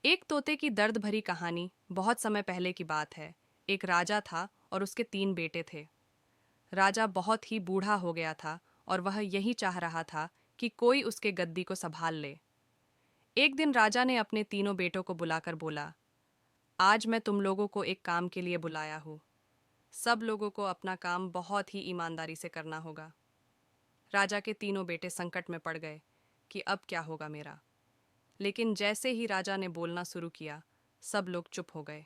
एक तोते की दर्द भरी कहानी। बहुत समय पहले की बात है। एक राजा था और उसके 3 बेटे थे। राजा बहुत ही बूढ़ा हो गया था और वह यही चाह रहा था कि कोई उसके गद्दी को संभाल ले। एक दिन राजा ने अपने 3 बेटों को बुलाकर बोला, आज मैं तुम लोगों को एक काम के लिए बुलाया हूँ। सब लोगों को अपना काम बहुत ही ईमानदारी से करना होगा। राजा के 3 बेटे संकट में पड़ गए कि अब क्या होगा मेरा। लेकिन जैसे ही राजा ने बोलना शुरू किया, सब लोग चुप हो गए।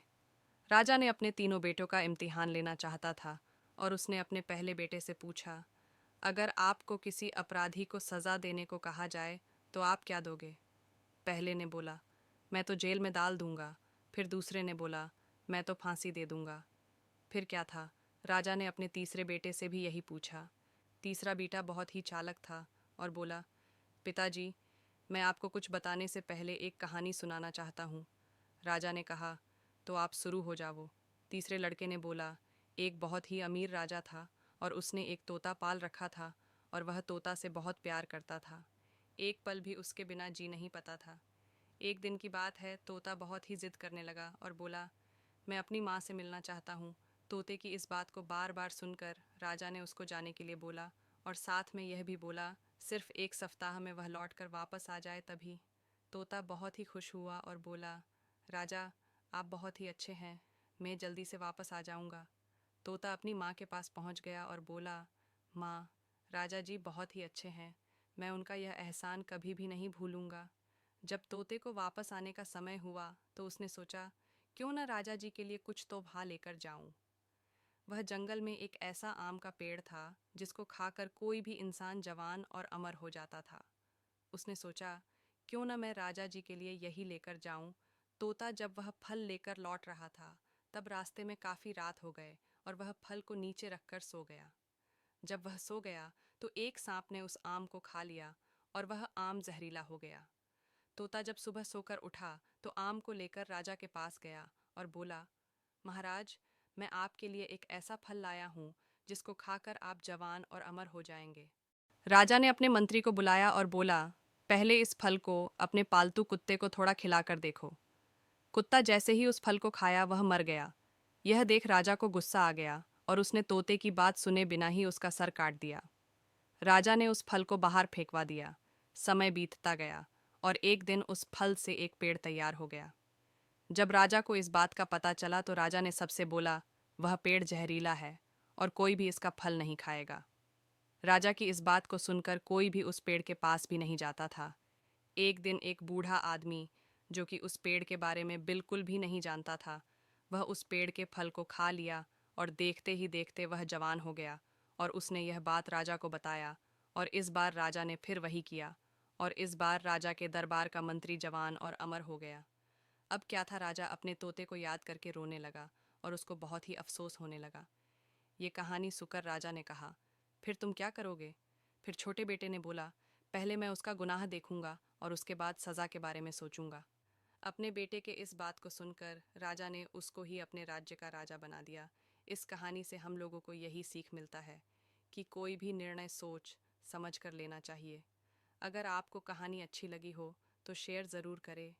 राजा ने अपने 3 बेटों का इम्तिहान लेना चाहता था और उसने अपने पहले बेटे से पूछा, अगर आपको किसी अपराधी को सज़ा देने को कहा जाए तो आप क्या दोगे? पहले ने बोला, मैं तो जेल में डाल दूंगा। फिर दूसरे ने बोला, मैं तो फांसी दे दूंगा। फिर क्या था, राजा ने अपने तीसरे बेटे से भी यही पूछा। तीसरा बेटा बहुत ही चालाक था और बोला, पिताजी, मैं आपको कुछ बताने से पहले एक कहानी सुनाना चाहता हूँ। राजा ने कहा, तो आप शुरू हो जाओ। तीसरे लड़के ने बोला, एक बहुत ही अमीर राजा था और उसने एक तोता पाल रखा था और वह तोता से बहुत प्यार करता था। एक पल भी उसके बिना जी नहीं पाता था। एक दिन की बात है, तोता बहुत ही जिद करने लगा और बोला, मैं अपनी माँ से मिलना चाहता हूँ। तोते की इस बात को बार बार सुनकर राजा ने उसको जाने के लिए बोला और साथ में यह भी बोला, सिर्फ एक सप्ताह में वह लौट कर वापस आ जाए तभी। तोता बहुत ही खुश हुआ और बोला, राजा, आप बहुत ही अच्छे हैं, मैं जल्दी से वापस आ जाऊंगा। तोता अपनी माँ के पास पहुँच गया और बोला, माँ, राजा जी बहुत ही अच्छे हैं, मैं उनका यह एहसान कभी भी नहीं भूलूंगा। जब तोते को वापस आने का समय हुआ तो उसने सोचा, क्यों न राजा जी के लिए कुछ तो भा लेकर जाऊं। वह जंगल में एक ऐसा आम का पेड़ था जिसको खाकर कोई भी इंसान जवान और अमर हो जाता था। उसने सोचा, क्यों न मैं राजा जी के लिए यही लेकर जाऊं। तोता जब वह फल लेकर लौट रहा था तब रास्ते में काफ़ी रात हो गए और वह फल को नीचे रखकर सो गया। जब वह सो गया तो एक सांप ने उस आम को खा लिया और वह आम जहरीला हो गया। तोता जब सुबह सोकर उठा तो आम को लेकर राजा के पास गया और बोला, महाराज, मैं आपके लिए एक ऐसा फल लाया हूँ जिसको खाकर आप जवान और अमर हो जाएंगे। राजा ने अपने मंत्री को बुलाया और बोला, पहले इस फल को अपने पालतू कुत्ते को थोड़ा खिलाकर देखो। कुत्ता जैसे ही उस फल को खाया वह मर गया। यह देख राजा को गुस्सा आ गया और उसने तोते की बात सुने बिना ही उसका सर काट दिया। राजा ने उस फल को बाहर फेंकवा दिया। समय बीतता गया और एक दिन उस फल से एक पेड़ तैयार हो गया। जब राजा को इस बात का पता चला तो राजा ने सबसे बोला, वह पेड़ जहरीला है और कोई भी इसका फल नहीं खाएगा। राजा की इस बात को सुनकर कोई भी उस पेड़ के पास भी नहीं जाता था। एक दिन एक बूढ़ा आदमी, जो कि उस पेड़ के बारे में बिल्कुल भी नहीं जानता था, वह उस पेड़ के फल को खा लिया और देखते ही देखते वह जवान हो गया और उसने यह बात राजा को बताया। और इस बार राजा ने फिर वही किया और इस बार राजा के दरबार का मंत्री जवान और अमर हो गया। अब क्या था, राजा अपने तोते को याद करके रोने लगा और उसको बहुत ही अफसोस होने लगा। ये कहानी सुनकर राजा ने कहा, फिर तुम क्या करोगे? फिर छोटे बेटे ने बोला, पहले मैं उसका गुनाह देखूंगा और उसके बाद सज़ा के बारे में सोचूंगा। अपने बेटे के इस बात को सुनकर राजा ने उसको ही अपने राज्य का राजा बना दिया। इस कहानी से हम लोगों को यही सीख मिलता है कि कोई भी निर्णय सोच समझ कर लेना चाहिए। अगर आपको कहानी अच्छी लगी हो तो शेयर ज़रूर करें,